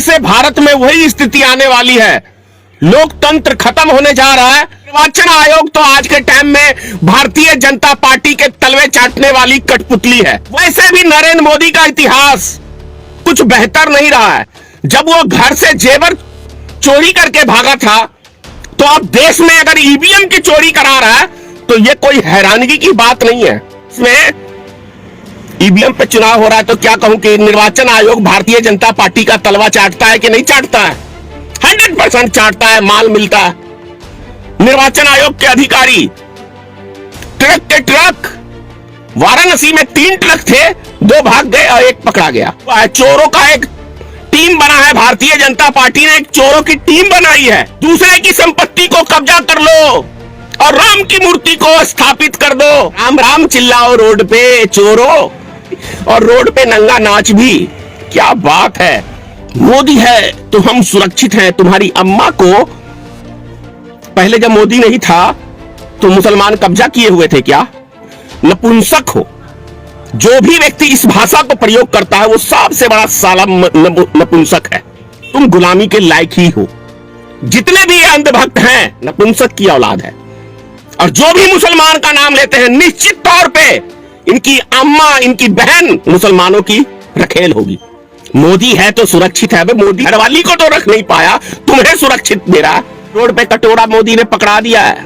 से भारत में वही स्थिति आने वाली है। लोकतंत्र खत्म होने जा रहा है। निर्वाचन आयोग तो आज के टाइम में भारतीय जनता पार्टी के तलवे चाटने वाली कठपुतली है। वैसे भी नरेंद्र मोदी का इतिहास कुछ बेहतर नहीं रहा है। जब वो घर से जेवर चोरी करके भागा था, तो अब देश में अगर ईवीएम की चोरी करा रहा है तो ये कोई हैरानगी की बात नहीं है। इसमें ईवीएम पे चुनाव हो रहा है तो क्या कहूं कि निर्वाचन आयोग भारतीय जनता पार्टी का तलवा चाटता है कि नहीं चाटता है? 100% चाटता है, माल मिलता है। निर्वाचन आयोग के अधिकारी ट्रक के ट्रक, वाराणसी में 3 ट्रक थे, 2 भाग गए और 1 पकड़ा गया। चोरों का एक टीम बना है। भारतीय जनता पार्टी ने एक चोरों की टीम बनाई है। दूसरे की संपत्ति को कब्जा कर लो और राम की मूर्ति को स्थापित कर दो। राम राम चिल्लाओ रोड पे चोरों, और रोड पे नंगा नाच भी। क्या बात है। मोदी है तो हम सुरक्षित हैं। तुम्हारी अम्मा को पहले जब मोदी नहीं था तो मुसलमान कब्जा किए हुए थे क्या? नपुंसक हो। जो भी व्यक्ति इस भाषा को प्रयोग करता है वो सबसे बड़ा साला नपुंसक है। तुम गुलामी के लायक ही हो। जितने भी अंधभक्त हैं नपुंसक की औलाद है। और जो भी मुसलमान का नाम लेते हैं निश्चित तौर पे इनकी अम्मा, इनकी बहन मुसलमानों की रखेल होगी। मोदी है तो सुरक्षित है। मोदी घरवाली को तो रख नहीं पाया, तुम्हें सुरक्षित दे रहा। रोड पे कटोरा मोदी ने पकड़ा दिया है,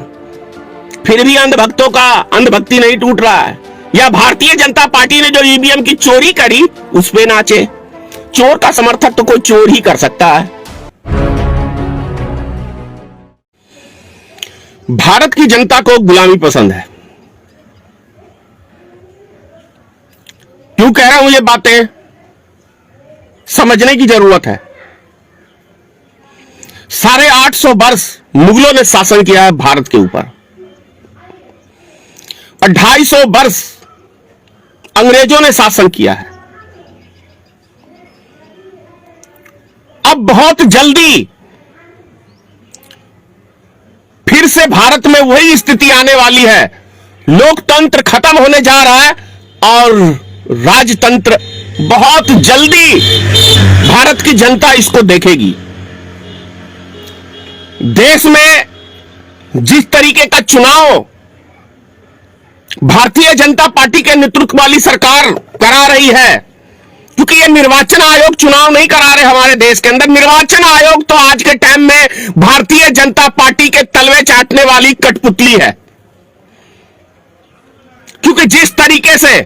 फिर भी अंधभक्तों का अंधभक्ति नहीं टूट रहा है। या भारतीय जनता पार्टी ने जो ईवीएम की चोरी करी उस पे नाचे। चोर का समर्थक तो कोई चोर ही कर सकता है। भारत की जनता को गुलामी पसंद है। क्यों कह रहा हूं ये बातें? समझने की जरूरत है। 850 वर्ष मुगलों ने शासन किया है भारत के ऊपर और 250 वर्ष अंग्रेजों ने शासन किया है। अब बहुत जल्दी फिर से भारत में वही स्थिति आने वाली है। लोकतंत्र खत्म होने जा रहा है और राजतंत्र बहुत जल्दी भारत की जनता इसको देखेगी। देश में जिस तरीके का चुनाव भारतीय जनता पार्टी के नेतृत्व वाली सरकार करा रही है, क्योंकि ये निर्वाचन आयोग चुनाव नहीं करा रहे हमारे देश के अंदर। निर्वाचन आयोग तो आज के टाइम में भारतीय जनता पार्टी के तलवे चाटने वाली कठपुतली है। क्योंकि जिस तरीके से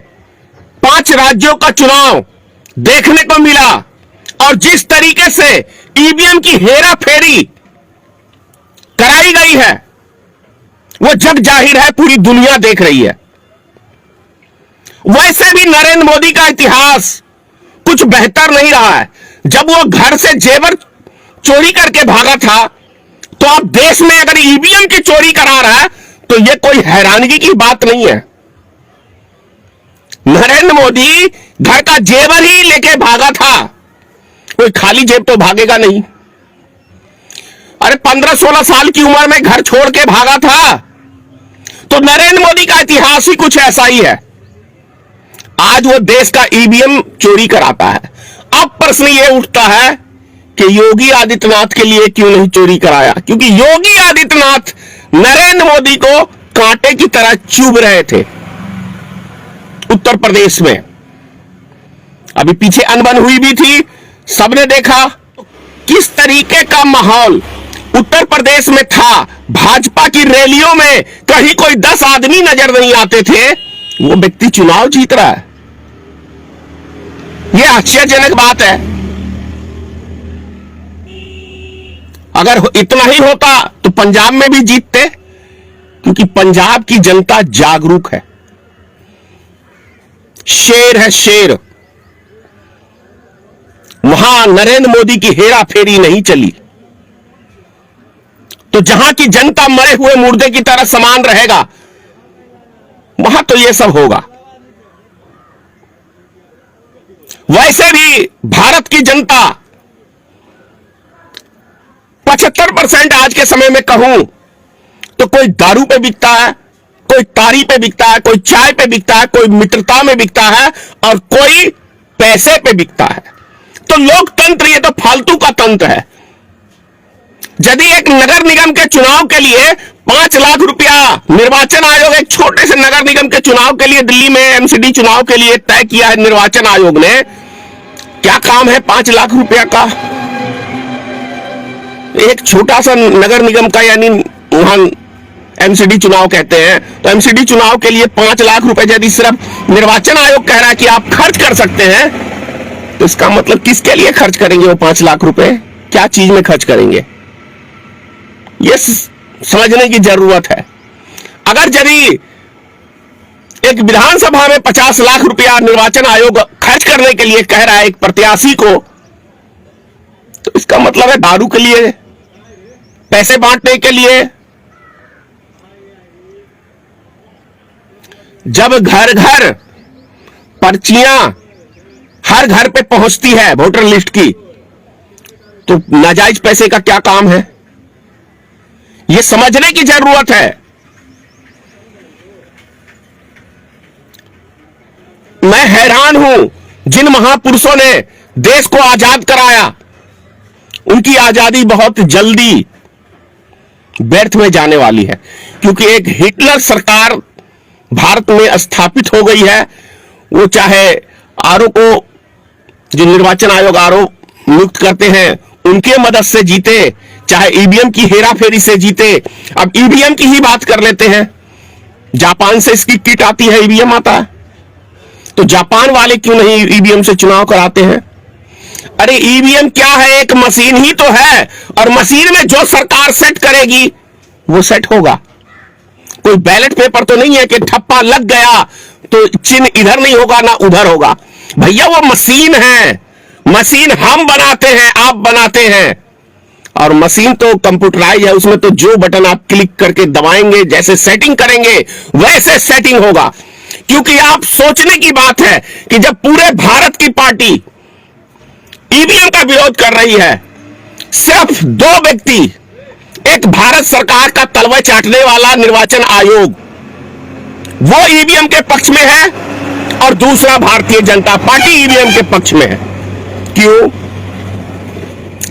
5 राज्यों का चुनाव देखने को मिला और जिस तरीके से ईवीएम की हेरा फेरी कराई गई है वो जग जाहिर है, पूरी दुनिया देख रही है। वैसे भी नरेंद्र मोदी का इतिहास कुछ बेहतर नहीं रहा है। जब वो घर से जेवर चोरी करके भागा था, तो अब देश में अगर ईवीएम की चोरी करा रहा है तो यह कोई हैरानगी की बात नहीं है। नरेंद्र मोदी घर का जेवर ही लेके भागा था, कोई खाली जेब तो भागेगा नहीं। अरे 15-16 साल की उम्र में घर छोड़ के भागा था। तो नरेंद्र मोदी का इतिहास ही कुछ ऐसा ही है। आज वो देश का ईवीएम चोरी कराता है। अब प्रश्न ये उठता है कि योगी आदित्यनाथ के लिए क्यों नहीं चोरी कराया? क्योंकि योगी आदित्यनाथ नरेंद्र मोदी को कांटे की तरह चुभ रहे थे उत्तर प्रदेश में। अभी पीछे अनबन हुई भी थी, सबने देखा किस तरीके का माहौल उत्तर प्रदेश में था। भाजपा की रैलियों में कहीं कोई 10 आदमी नजर नहीं आते थे, वो व्यक्ति चुनाव जीत रहा है। यह आश्चर्यजनक बात है। अगर इतना ही होता तो पंजाब में भी जीतते, क्योंकि पंजाब की जनता जागरूक है, शेर है शेर। वहां नरेंद्र मोदी की हेरा फेरी नहीं चली। तो जहां की जनता मरे हुए मुर्दे की तरह समान रहेगा, वहां तो यह सब होगा। वैसे भी भारत की जनता 75% आज के समय में कहूं तो कोई दारू पे बिकता है, कोई तारी पे बिकता है, कोई चाय पे बिकता है, कोई मित्रता में बिकता है और कोई पैसे पे बिकता है। तो लोकतंत्र ये तो फालतू का तंत्र है। यदि एक नगर निगम के चुनाव के लिए 5 लाख रुपया निर्वाचन आयोग, एक छोटे से नगर निगम के चुनाव के लिए दिल्ली में एमसीडी चुनाव के लिए तय किया है निर्वाचन आयोग ने, क्या काम है 5 लाख रुपया का? एक छोटा सा नगर निगम का, यानी वहां एमसीडी चुनाव कहते हैं, तो एमसीडी चुनाव के लिए 5 लाख रुपए यदि सिर्फ निर्वाचन आयोग कह रहा है कि आप खर्च कर सकते हैं, तो इसका मतलब किसके लिए खर्च करेंगे वो 5 लाख रुपए? क्या चीज में खर्च करेंगे? यह समझने की जरूरत है। अगर यदि एक विधानसभा में 50 लाख रुपया निर्वाचन आयोग खर्च करने के लिए कह रहा है एक प्रत्याशी को, तो इसका मतलब है दारू के लिए, पैसे बांटने के लिए। जब घर घर पर्चियां हर घर पे पहुंचती है वोटर लिस्ट की, तो नाजायज पैसे का क्या काम है? यह समझने की जरूरत है। मैं हैरान हूं, जिन महापुरुषों ने देश को आजाद कराया, उनकी आजादी बहुत जल्दी व्यर्थ में जाने वाली है, क्योंकि एक हिटलर सरकार भारत में स्थापित हो गई है। वो चाहे आरओ को, जो निर्वाचन आयोग आरओ नियुक्त करते हैं, उनके मदद से जीते, चाहे ईवीएम की हेराफेरी से जीते। अब ईवीएम की ही बात कर लेते हैं। जापान से इसकी किट आती है, ईवीएम आता है, तो जापान वाले क्यों नहीं ईवीएम से चुनाव कराते हैं? अरे ईवीएम क्या है? एक मशीन ही तो है, और मशीन में जो सरकार सेट करेगी वो सेट होगा। कोई बैलेट पेपर तो नहीं है कि ठप्पा लग गया तो चिन्ह इधर नहीं होगा ना उधर होगा। भैया वो मशीन है, मशीन हम बनाते हैं, आप बनाते हैं, और मशीन तो कंप्यूटराइज है। उसमें तो जो बटन आप क्लिक करके दबाएंगे, जैसे सेटिंग करेंगे वैसे सेटिंग होगा। क्योंकि आप सोचने की बात है कि जब पूरे भारत की पार्टी ईवीएम का विरोध कर रही है, सिर्फ 2 व्यक्ति, एक भारत सरकार का तलवा चाटने वाला निर्वाचन आयोग, वो ईवीएम के पक्ष में है, और दूसरा भारतीय जनता पार्टी ईवीएम के पक्ष में है। क्यों?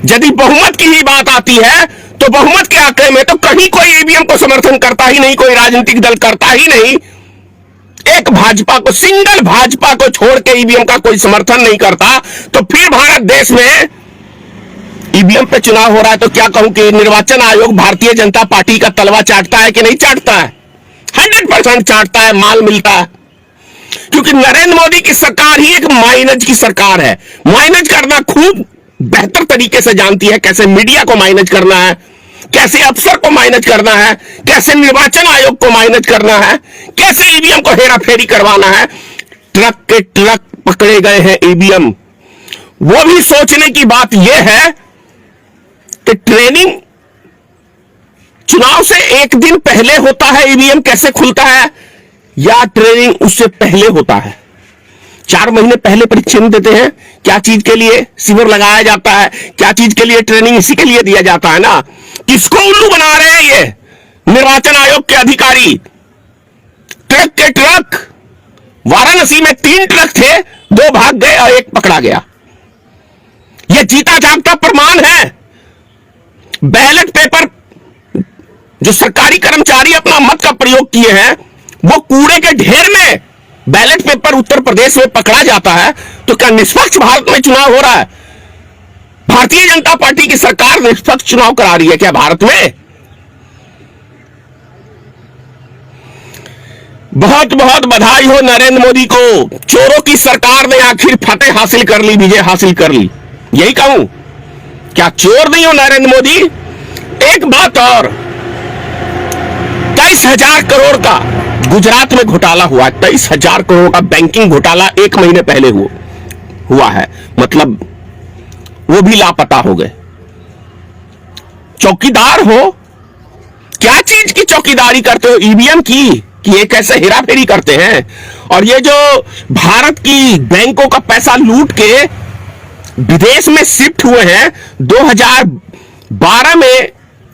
यदि बहुमत की ही बात आती है, तो बहुमत के आंकड़े में तो कहीं कोई ईवीएम को समर्थन करता ही नहीं, कोई राजनीतिक दल करता ही नहीं। एक भाजपा को, सिंगल भाजपा को छोड़ के ईवीएम का कोई समर्थन नहीं करता, तो फिर भारत देश में ईवीएम पे चुनाव हो रहा है। तो क्या कहूं कि निर्वाचन आयोग भारतीय जनता पार्टी का तलवा चाटता है कि नहीं चाटता है? 100% चाटता है, माल मिलता है। क्योंकि नरेंद्र मोदी की सरकार ही एक माइनज की सरकार है। माइनज करना खूब बेहतर तरीके से जानती है, कैसे मीडिया को माइनज करना है, कैसे अफसर को माइनज करना है, कैसे निर्वाचन आयोग को माइनज करना है, कैसे ईवीएम को हेराफेरी करवाना है। ट्रक के ट्रक पकड़े गए हैं ईवीएम। वो भी सोचने की बात यह है कि ट्रेनिंग चुनाव से एक दिन पहले होता है, ईवीएम कैसे खुलता है, या ट्रेनिंग उससे पहले होता है? 4 महीने पहले परीक्षण देते हैं। क्या चीज के लिए शिविर लगाया जाता है, क्या चीज के लिए ट्रेनिंग, इसी के लिए दिया जाता है ना। किसको उल्लू बना रहे हैं ये निर्वाचन आयोग के अधिकारी? ट्रक के ट्रक, वाराणसी में 3 ट्रक थे, 2 भाग गए और 1 पकड़ा गया। यह जीता जागता प्रमाण है। बैलेट पेपर, जो सरकारी कर्मचारी अपना मत का प्रयोग किए हैं, वो कूड़े के ढेर में बैलेट पेपर उत्तर प्रदेश में पकड़ा जाता है। तो क्या निष्पक्ष भारत में चुनाव हो रहा है? भारतीय जनता पार्टी की सरकार निष्पक्ष चुनाव करा रही है क्या भारत में? बहुत बहुत बधाई हो नरेंद्र मोदी को। चोरों की सरकार ने आखिर फतेह हासिल कर ली, विजय हासिल कर ली। यही कहूं, क्या चोर नहीं हो नरेंद्र मोदी? एक बात और, 23,000 करोड़ का गुजरात में घोटाला हुआ। 23,000 करोड़ का बैंकिंग घोटाला 1 महीने पहले हुआ है। मतलब वो भी लापता हो गए। चौकीदार हो, क्या चीज की चौकीदारी करते हो? ईवीएम की, कि ये कैसे हेराफेरी करते हैं? और ये जो भारत की बैंकों का पैसा लूट के विदेश में शिफ्ट हुए हैं, 2012 में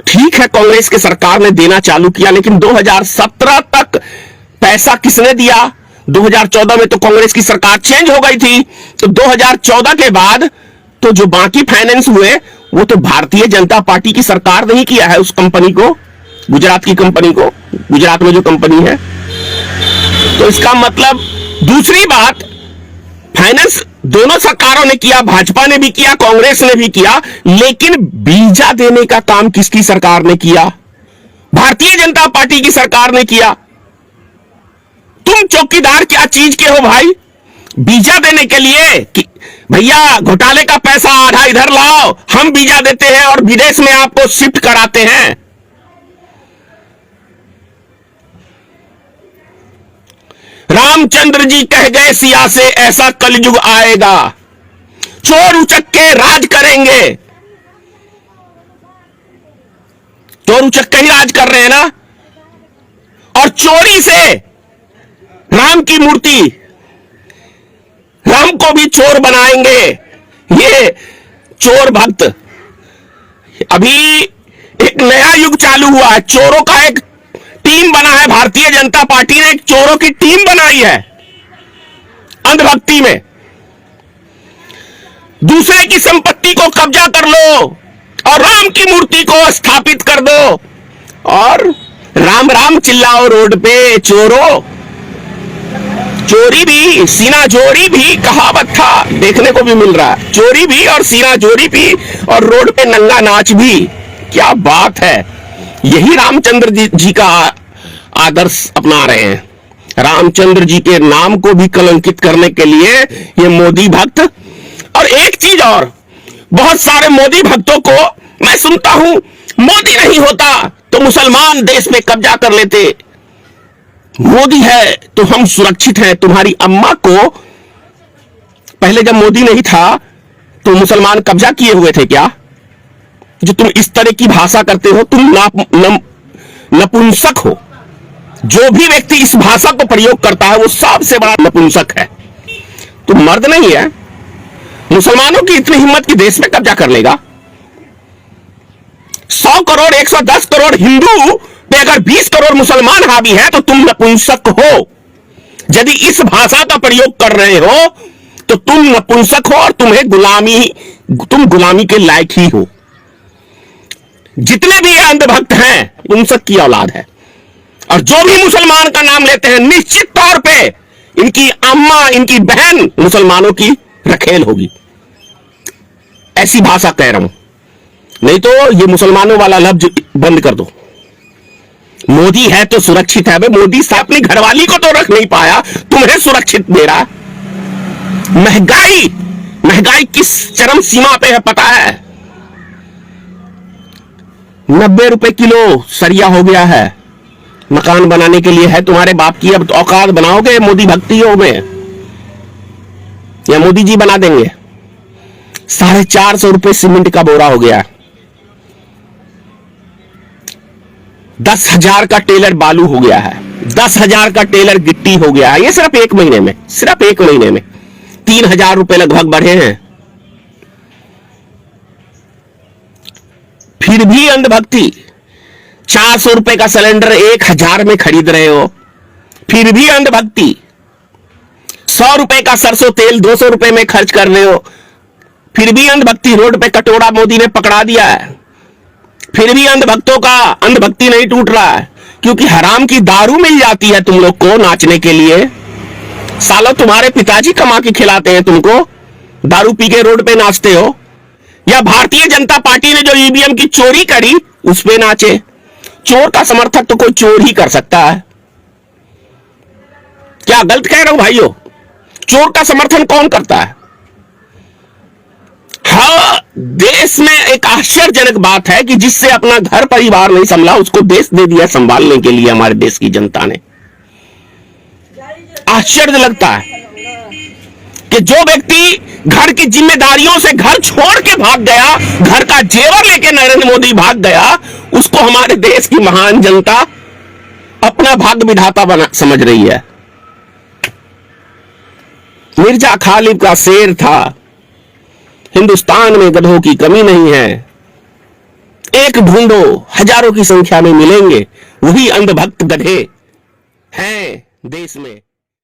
ठीक है कांग्रेस की सरकार ने देना चालू किया, लेकिन 2017 तक पैसा किसने दिया? 2014 में तो कांग्रेस की सरकार चेंज हो गई थी, तो 2014 के बाद तो जो बाकी फाइनेंस हुए वो तो भारतीय जनता पार्टी की सरकार ने ही किया है उस कंपनी को, गुजरात की कंपनी को, गुजरात में जो कंपनी है। तो इसका मतलब दूसरी बात, फाइनेंस दोनों सरकारों ने किया, भाजपा ने भी किया, कांग्रेस ने भी किया, लेकिन वीजा देने का काम किसकी सरकार ने किया? भारतीय जनता पार्टी की सरकार ने किया। तुम चौकीदार क्या चीज के हो भाई? वीजा देने के लिए कि भैया घोटाले का पैसा आधा इधर लाओ, हम वीजा देते हैं और विदेश में आपको शिफ्ट कराते हैं। रामचंद्र जी कह गए सिया से ऐसा कलयुग आएगा, चोर उचक्के राज करेंगे। चोर उचक्के ही राज कर रहे हैं ना, और चोरी से राम की मूर्ति, राम को भी चोर बनाएंगे ये चोर भक्त। अभी एक नया युग चालू हुआ है, चोरों का एक टीम बना है। भारतीय जनता पार्टी ने एक चोरों की टीम बनाई है अंधभक्ति में। दूसरे की संपत्ति को कब्जा कर लो और राम की मूर्ति को स्थापित कर दो और राम राम चिल्लाओ रोड पे। चोरों, चोरी भी, सीना जोरी भी कहावत था, देखने को भी मिल रहा है। चोरी भी और सीना जोरी भी और रोड पे नंगा नाच भी, क्या बात है। यही रामचंद्र जी का आदर्श अपना रहे हैं। रामचंद्र जी के नाम को भी कलंकित करने के लिए ये मोदी भक्त। और एक चीज और, बहुत सारे मोदी भक्तों को मैं सुनता हूं, मोदी नहीं होता तो मुसलमान देश में कब्जा कर लेते, मोदी है तो हम सुरक्षित हैं। तुम्हारी अम्मा को पहले जब मोदी नहीं था तो मुसलमान कब्जा किए हुए थे क्या? जो तुम इस तरह की भाषा करते हो, तुम नपुंसक हो। जो भी व्यक्ति इस भाषा को प्रयोग करता है वो सबसे बड़ा नपुंसक है। तुम मर्द नहीं है। मुसलमानों की इतनी हिम्मत की देश में कब्जा कर लेगा। 100 करोड़ 110 करोड़ हिंदू पे अगर 20 करोड़ मुसलमान हावी है तो तुम नपुंसक हो। यदि इस भाषा का प्रयोग कर रहे हो तो तुम नपुंसक हो और तुम गुलामी के लायक ही हो। जितने भी अंधभक्त हैं उन सब की औलाद है, और जो भी मुसलमान का नाम लेते हैं निश्चित तौर पे इनकी अम्मा, इनकी बहन मुसलमानों की रखेल होगी। ऐसी भाषा कह रहा हूं, नहीं तो ये मुसलमानों वाला लफ्ज बंद कर दो। मोदी है तो सुरक्षित है। मोदी से अपनी घरवाली को तो रख नहीं पाया, तुम्हें सुरक्षित दे रहा। महंगाई किस चरम सीमा पे है पता है? 90 रुपए किलो सरिया हो गया है। मकान बनाने के लिए है तुम्हारे बाप की, अब तो औकात बनाओगे मोदी भक्तियों में, या मोदी जी बना देंगे? 450 रुपए सीमेंट का बोरा हो गया। 10,000 का टेलर बालू हो गया है। 10,000 का टेलर गिट्टी हो गया है। ये सिर्फ एक महीने में, 3,000 रुपए लगभग बढ़े हैं। फिर भी अंधभक्ति। 400 रुपए का सिलेंडर 1,000 में खरीद रहे हो, फिर भी अंधभक्ति। 100 रुपए का सरसों तेल 200 रुपए में खर्च कर रहे हो, फिर भी अंधभक्ति। रोड पे कटोरा मोदी ने पकड़ा दिया है, फिर भी अंधभक्तों का अंधभक्ति नहीं टूट रहा है, क्योंकि हराम की दारू मिल जाती है तुम लोग को नाचने के लिए। सालों तुम्हारे पिताजी कमा के खिलाते हैं तुमको, दारू पी के रोड पे नाचते हो। या भारतीय जनता पार्टी ने जो ईवीएम की चोरी करी उस पे नाचे। चोर का समर्थक तो कोई चोर ही कर सकता है। क्या गलत कह रहा हूं भाइयों? चोर का समर्थन कौन करता है? हाँ, देश में एक आश्चर्यजनक बात है कि जिससे अपना घर परिवार नहीं संभला उसको देश दे दिया संभालने के लिए हमारे देश की जनता ने। आश्चर्य लगता है कि जो व्यक्ति घर की जिम्मेदारियों से घर छोड़ के भाग गया, घर का जेवर लेके नरेंद्र मोदी भाग गया, उसको हमारे देश की महान जनता अपना भाग्य विधाता बना समझ रही है। मिर्जा खालिद का शेर था, हिंदुस्तान में गधों की कमी नहीं है, एक ढूंढो हजारों की संख्या में मिलेंगे, वही अंधभक्त गधे हैं देश में।